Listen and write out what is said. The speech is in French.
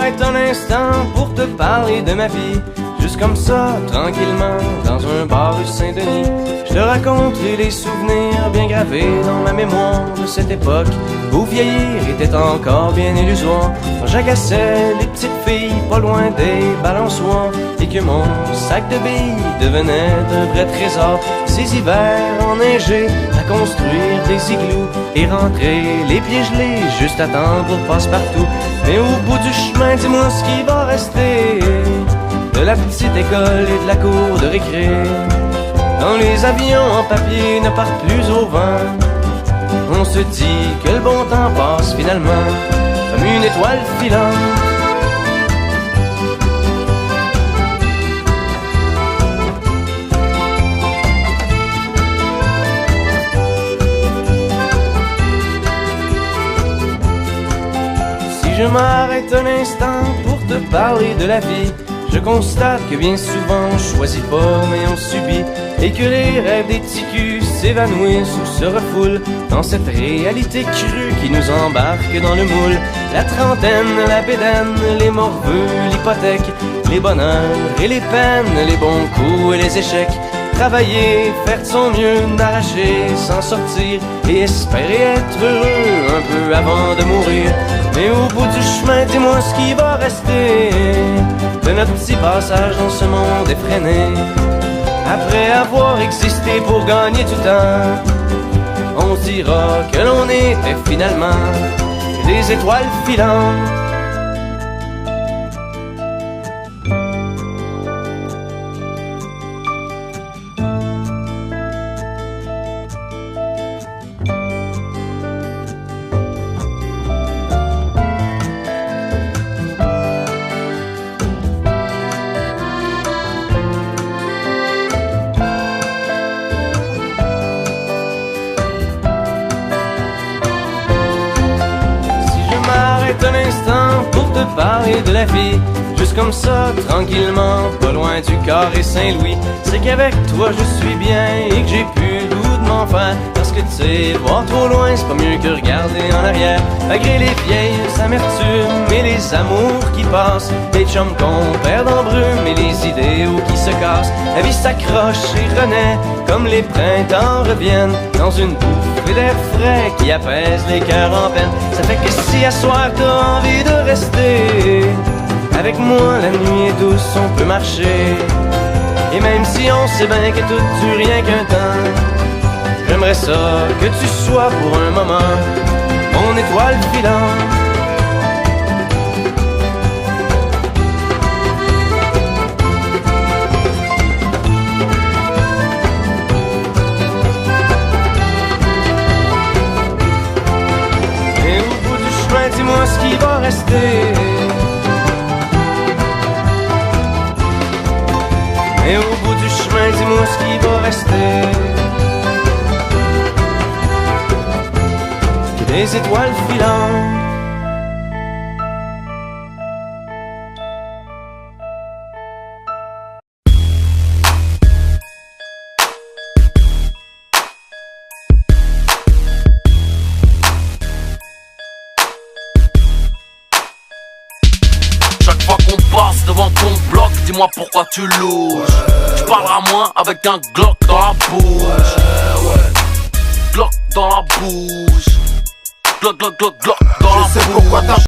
m'arrête un instant pour te parler de ma vie. Juste comme ça, tranquillement, dans un bar rue Saint-Denis, je te raconte les souvenirs bien gravés dans ma mémoire de cette époque où vieillir était encore bien illusoire. Quand j'agaçais les petites filles pas loin des balançoires et que mon sac de billes devenait un vrai trésor. Ces hivers enneigés à construire des igloos et rentrer les pieds gelés juste à temps pour passe-partout. Mais au bout du chemin, dis-moi ce qui va rester de la petite école et de la cour de récré. Quand les avions en papier ne partent plus au vent, on se dit que le bon temps passe finalement comme une étoile filante. Si je m'arrête un instant pour te parler de la vie, je constate que bien souvent on choisit pas mais on subit, et que les rêves des ticus s'évanouissent ou se refoulent dans cette réalité crue qui nous embarque dans le moule. La trentaine, la bédaine, les morveux, l'hypothèque, les bonheurs et les peines, les bons coups et les échecs. Travailler, faire de son mieux, n'arracher, s'en sortir et espérer être heureux un peu avant de mourir. Mais au bout du chemin, dis-moi ce qui va rester de notre petit passage dans ce monde effréné. Après avoir existé pour gagner du temps, on dira que l'on était finalement des étoiles filantes. Un instant pour te parler de la vie, juste comme ça, tranquillement, pas loin du carré Saint-Louis, c'est qu'avec toi je suis bien et que j'ai plus le goût de m'en faire. Parce que tu sais, voir trop loin, c'est pas mieux que regarder en arrière. Malgré les vieilles amertumes et les amours qui passent, les chums qu'on perd en brume et les idéaux qui se cassent, la vie s'accroche et renaît comme les printemps reviennent dans une bouffée d'air frais qui apaise les cœurs en peine. Ça fait que si à soir t'as envie de rester avec moi, la nuit est douce, on peut marcher. Et même si on sait bien que tout dure rien qu'un temps, j'aimerais ça que tu sois pour un moment mon étoile filante. Et au bout du chemin, dis-moi ce qui va rester. Et au bout du chemin, dis-moi ce qui va rester. Des étoiles filantes. Chaque fois qu'on passe devant ton bloc, dis-moi pourquoi tu louches. Tu parleras moins avec un Glock dans la bouche. Glock dans la bouche. Glock, Glock, Glock, Glock dans la bouche.